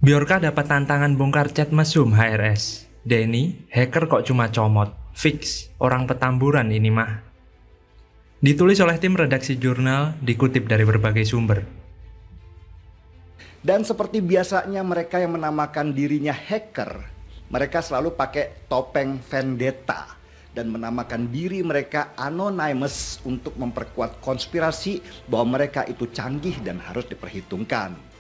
Bjorka dapat tantangan bongkar chat mesum HRS. Denny, hacker kok cuma comot. Fix, orang Petamburan ini mah. Ditulis oleh tim redaksi jurnal, dikutip dari berbagai sumber. Dan seperti biasanya mereka yang menamakan dirinya hacker, mereka selalu pakai topeng vendetta dan menamakan diri mereka anonymous untuk memperkuat konspirasi bahwa mereka itu canggih dan harus diperhitungkan.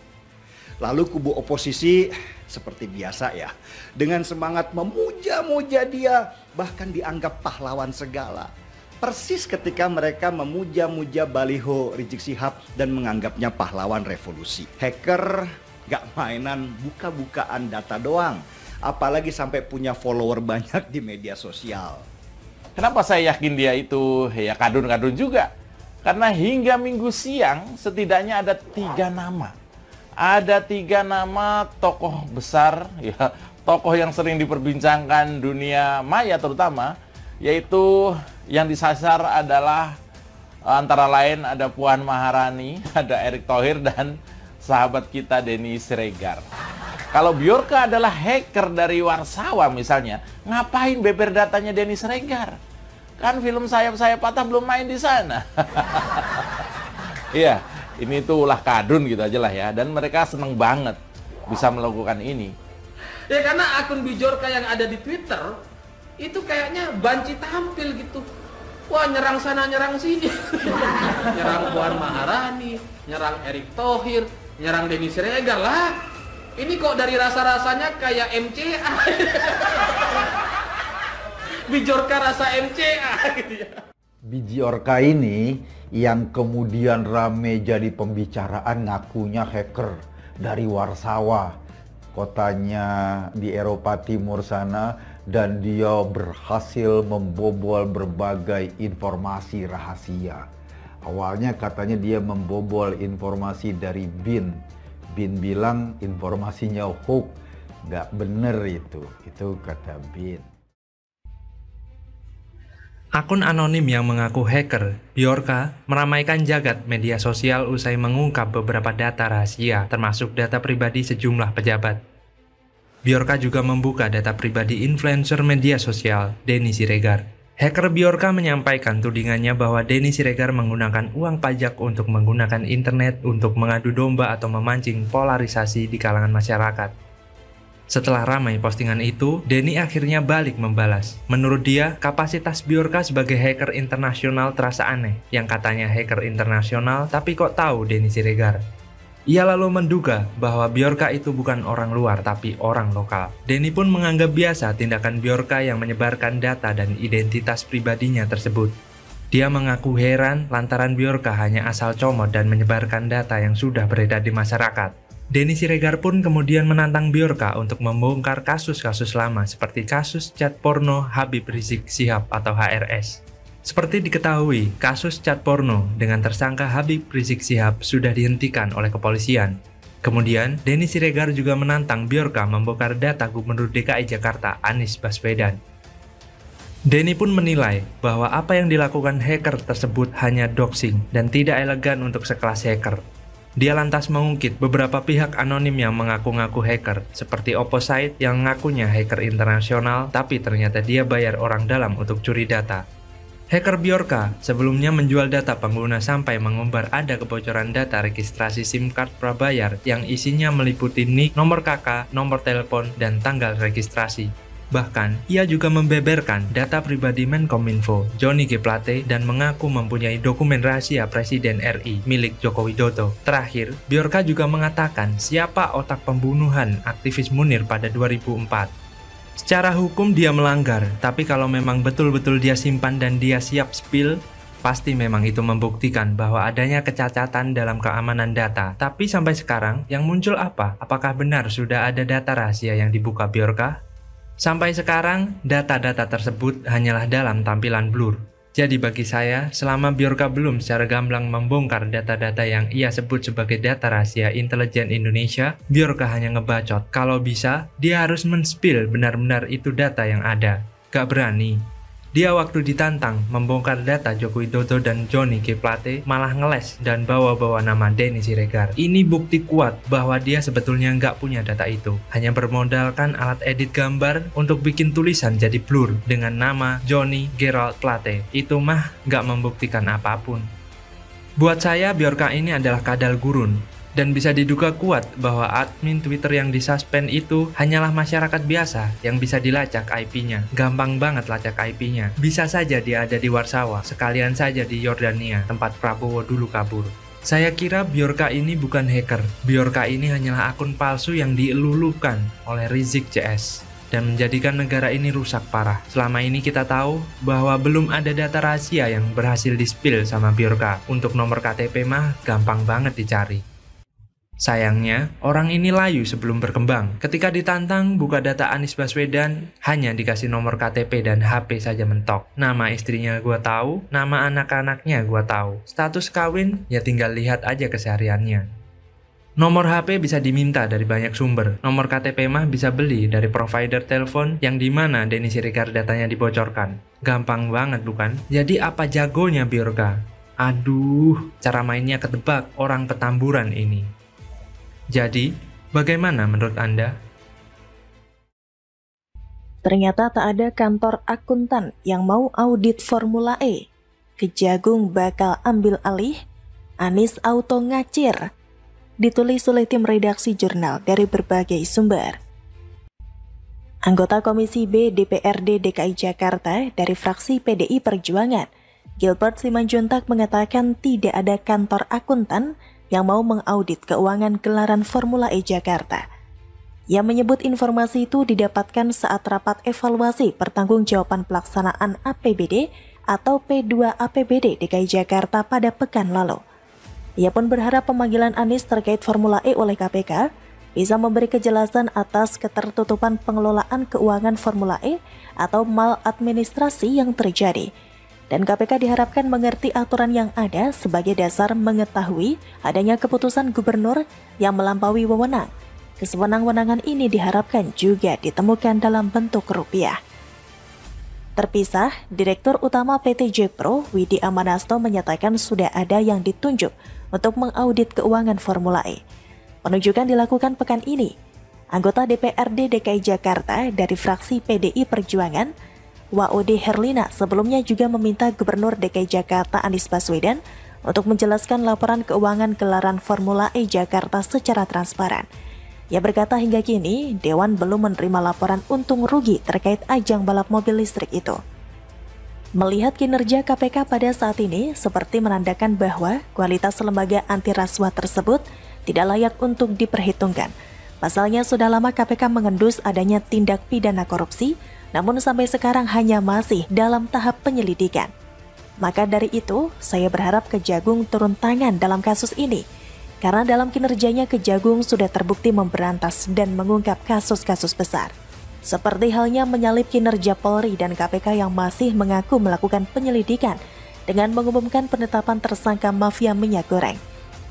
Lalu kubu oposisi seperti biasa ya, dengan semangat memuja-muja dia, bahkan dianggap pahlawan segala. Persis ketika mereka memuja-muja baliho Rizik Syihab dan menganggapnya pahlawan revolusi. Hacker gak mainan buka-bukaan data doang, apalagi sampai punya follower banyak di media sosial. Kenapa saya yakin dia itu ya kadun-kadun juga? Karena hingga minggu siang setidaknya ada 3 nama. Ada 3 nama tokoh besar, ya, tokoh yang sering diperbincangkan dunia maya terutama, yaitu yang disasar adalah antara lain ada Puan Maharani, ada Erick Thohir, dan sahabat kita Denny Siregar. Kalau Bjorka adalah hacker dari Warsawa misalnya, ngapain beber datanya Denny Siregar? Kan film Sayap-Sayap Patah belum main di sana. Iya. Ini tuh ulah kadun gitu aja lah ya. Dan mereka seneng banget bisa melakukan ini. Ya karena akun Bjorka yang ada di Twitter itu kayaknya banci tampil gitu. Wah, nyerang sana nyerang sini. Nyerang Puan Maharani, nyerang Erick Thohir, nyerang Denny Siregar lah. Ini kok dari rasa-rasanya kayak MCA. Bjorka rasa MCA gitu ya. Bjorka ini yang kemudian rame jadi pembicaraan ngakunya hacker dari Warsawa, kotanya di Eropa Timur sana, dan dia berhasil membobol berbagai informasi rahasia. Awalnya katanya dia membobol informasi dari BIN. BIN bilang informasinya hoax, nggak bener itu kata BIN. Akun anonim yang mengaku hacker, Bjorka, meramaikan jagat media sosial usai mengungkap beberapa data rahasia, termasuk data pribadi sejumlah pejabat. Bjorka juga membuka data pribadi influencer media sosial, Denny Siregar. Hacker Bjorka menyampaikan tudingannya bahwa Denny Siregar menggunakan uang pajak untuk menggunakan internet untuk mengadu domba atau memancing polarisasi di kalangan masyarakat. Setelah ramai postingan itu, Denny akhirnya balik membalas. Menurut dia, kapasitas Bjorka sebagai hacker internasional terasa aneh, yang katanya hacker internasional tapi kok tahu Denny Siregar. Ia lalu menduga bahwa Bjorka itu bukan orang luar tapi orang lokal. Denny pun menganggap biasa tindakan Bjorka yang menyebarkan data dan identitas pribadinya tersebut. Dia mengaku heran lantaran Bjorka hanya asal comot dan menyebarkan data yang sudah beredar di masyarakat. Denny Siregar pun kemudian menantang Bjorka untuk membongkar kasus-kasus lama seperti kasus chat porno Habib Rizik Syihab atau HRS. Seperti diketahui, kasus chat porno dengan tersangka Habib Rizik Syihab sudah dihentikan oleh kepolisian. Kemudian, Denny Siregar juga menantang Bjorka membongkar data Gubernur DKI Jakarta Anies Baswedan. Denny pun menilai bahwa apa yang dilakukan hacker tersebut hanya doxing dan tidak elegan untuk sekelas hacker. Dia lantas mengungkit beberapa pihak anonim yang mengaku-ngaku hacker, seperti Opposite yang ngakunya hacker internasional, tapi ternyata dia bayar orang dalam untuk curi data. Hacker Bjorka sebelumnya menjual data pengguna sampai mengumbar ada kebocoran data registrasi SIM card prabayar yang isinya meliputi NIK, nomor KK, nomor telepon, dan tanggal registrasi. Bahkan, ia juga membeberkan data pribadi Menkominfo, Johnny G. Plate, dan mengaku mempunyai dokumen rahasia Presiden RI milik Joko Widodo. Terakhir, Bjorka juga mengatakan siapa otak pembunuhan aktivis Munir pada 2004. Secara hukum dia melanggar, tapi kalau memang betul-betul dia simpan dan dia siap spill, pasti memang itu membuktikan bahwa adanya kecacatan dalam keamanan data. Tapi sampai sekarang, yang muncul apa? Apakah benar sudah ada data rahasia yang dibuka Bjorka? Sampai sekarang, data-data tersebut hanyalah dalam tampilan blur. Jadi bagi saya, selama Bjorka belum secara gamblang membongkar data-data yang ia sebut sebagai data rahasia intelijen Indonesia, Bjorka hanya ngebacot. Kalau bisa, dia harus men-spill benar-benar itu data yang ada. Gak berani. Dia waktu ditantang membongkar data Joko Widodo dan Johnny G. Plate malah ngeles dan bawa-bawa nama Denny Siregar. Ini bukti kuat bahwa dia sebetulnya nggak punya data itu. Hanya bermodalkan alat edit gambar untuk bikin tulisan jadi blur dengan nama Johnny Gerald Plate. Itu mah nggak membuktikan apapun. Buat saya, Bjorka ini adalah kadal gurun. Dan bisa diduga kuat bahwa admin Twitter yang disuspend itu hanyalah masyarakat biasa yang bisa dilacak IP-nya. Gampang banget lacak IP-nya. Bisa saja dia ada di Warsawa, sekalian saja di Yordania, tempat Prabowo dulu kabur. Saya kira Bjorka ini bukan hacker. Bjorka ini hanyalah akun palsu yang dielulukan oleh Rizik CS dan menjadikan negara ini rusak parah. Selama ini kita tahu bahwa belum ada data rahasia yang berhasil di-spill sama Bjorka. Untuk nomor KTP mah gampang banget dicari. Sayangnya, orang ini layu sebelum berkembang. Ketika ditantang buka data Anies Baswedan, hanya dikasih nomor KTP dan HP saja mentok. Nama istrinya gua tahu, nama anak-anaknya gua tahu. Status kawin, ya tinggal lihat aja kesehariannya. Nomor HP bisa diminta dari banyak sumber. Nomor KTP mah bisa beli dari provider telepon yang dimana Denny Siregar datanya dibocorkan. Gampang banget bukan? Jadi apa jagonya Bjorka? Aduh, cara mainnya ketebak orang Petamburan ini. Jadi, bagaimana menurut Anda? Ternyata tak ada kantor akuntan yang mau audit Formula E. Kejagung bakal ambil alih, Anies auto ngacir. Ditulis oleh tim redaksi jurnal dari berbagai sumber. Anggota Komisi B DPRD DKI Jakarta dari fraksi PDI Perjuangan, Gilbert Simanjuntak mengatakan tidak ada kantor akuntan yang mau mengaudit keuangan gelaran Formula E Jakarta. Ia menyebut informasi itu didapatkan saat rapat evaluasi pertanggungjawaban pelaksanaan APBD atau P2 APBD DKI Jakarta pada pekan lalu. Ia pun berharap pemanggilan Anies terkait Formula E oleh KPK bisa memberi kejelasan atas ketertutupan pengelolaan keuangan Formula E atau maladministrasi yang terjadi. Dan KPK diharapkan mengerti aturan yang ada sebagai dasar mengetahui adanya keputusan gubernur yang melampaui wewenang. Kesewenang-wenangan ini diharapkan juga ditemukan dalam bentuk rupiah. Terpisah, Direktur Utama PT Jekpro, Widi Amanasto menyatakan sudah ada yang ditunjuk untuk mengaudit keuangan Formula E. Penunjukan dilakukan pekan ini. Anggota DPRD DKI Jakarta dari fraksi PDI Perjuangan, Waode Herlina sebelumnya juga meminta Gubernur DKI Jakarta Anies Baswedan untuk menjelaskan laporan keuangan gelaran Formula E Jakarta secara transparan. Ia berkata hingga kini Dewan belum menerima laporan untung rugi terkait ajang balap mobil listrik itu. Melihat kinerja KPK pada saat ini seperti menandakan bahwa kualitas lembaga anti rasuah tersebut tidak layak untuk diperhitungkan. Pasalnya sudah lama KPK mengendus adanya tindak pidana korupsi, namun sampai sekarang hanya masih dalam tahap penyelidikan. Maka dari itu, saya berharap Kejagung turun tangan dalam kasus ini. Karena dalam kinerjanya Kejagung sudah terbukti memberantas dan mengungkap kasus-kasus besar. Seperti halnya menyalip kinerja Polri dan KPK yang masih mengaku melakukan penyelidikan dengan mengumumkan penetapan tersangka mafia minyak goreng.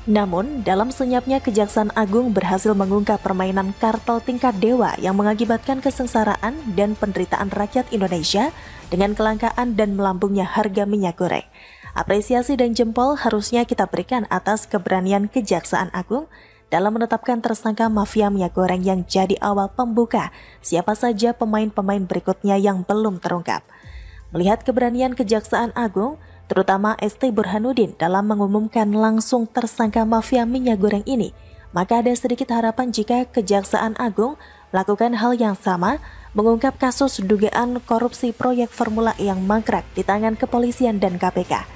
Namun, dalam senyapnya Kejaksaan Agung berhasil mengungkap permainan kartel tingkat dewa yang mengakibatkan kesengsaraan dan penderitaan rakyat Indonesia dengan kelangkaan dan melambungnya harga minyak goreng. Apresiasi dan jempol harusnya kita berikan atas keberanian Kejaksaan Agung dalam menetapkan tersangka mafia minyak goreng yang jadi awal pembuka siapa saja pemain-pemain berikutnya yang belum terungkap. Melihat keberanian Kejaksaan Agung, terutama ST Burhanuddin dalam mengumumkan langsung tersangka mafia minyak goreng ini, maka ada sedikit harapan jika Kejaksaan Agung melakukan hal yang sama, mengungkap kasus dugaan korupsi proyek Formula E yang mangkrak di tangan kepolisian dan KPK.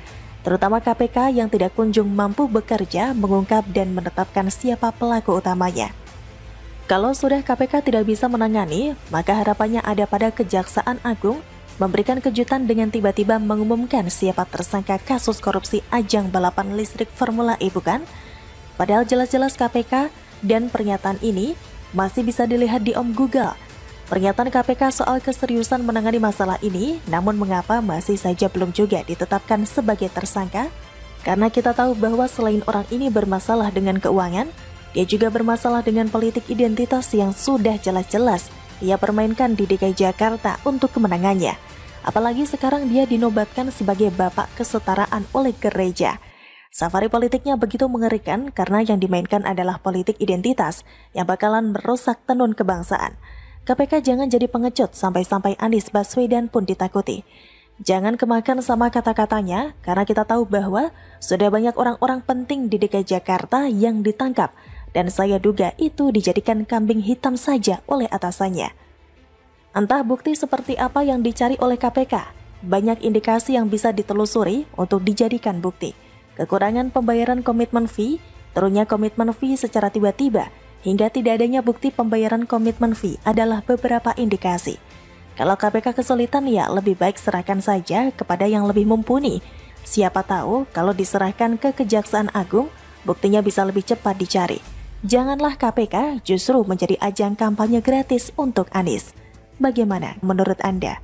Terutama KPK yang tidak kunjung mampu bekerja mengungkap dan menetapkan siapa pelaku utamanya. Kalau sudah KPK tidak bisa menangani, maka harapannya ada pada Kejaksaan Agung memberikan kejutan dengan tiba-tiba mengumumkan siapa tersangka kasus korupsi ajang balapan listrik Formula E, bukan? Padahal jelas-jelas KPK dan pernyataan ini masih bisa dilihat di Om Google. Pernyataan KPK soal keseriusan menangani masalah ini, namun mengapa masih saja belum juga ditetapkan sebagai tersangka? Karena kita tahu bahwa selain orang ini bermasalah dengan keuangan, dia juga bermasalah dengan politik identitas yang sudah jelas-jelas ia permainkan di DKI Jakarta untuk kemenangannya. Apalagi sekarang dia dinobatkan sebagai bapak kesetaraan oleh gereja. Safari politiknya begitu mengerikan karena yang dimainkan adalah politik identitas yang bakalan merusak tenun kebangsaan. KPK jangan jadi pengecut sampai-sampai Anies Baswedan pun ditakuti. Jangan kemakan sama kata-katanya karena kita tahu bahwa sudah banyak orang-orang penting di DKI Jakarta yang ditangkap dan saya duga itu dijadikan kambing hitam saja oleh atasannya. Entah bukti seperti apa yang dicari oleh KPK, banyak indikasi yang bisa ditelusuri untuk dijadikan bukti. Kekurangan pembayaran komitmen fee, turunnya komitmen fee secara tiba-tiba, hingga tidak adanya bukti pembayaran komitmen fee adalah beberapa indikasi. Kalau KPK kesulitan ya lebih baik serahkan saja kepada yang lebih mumpuni. Siapa tahu kalau diserahkan ke Kejaksaan Agung, buktinya bisa lebih cepat dicari. Janganlah KPK justru menjadi ajang kampanye gratis untuk Anies. Bagaimana menurut Anda?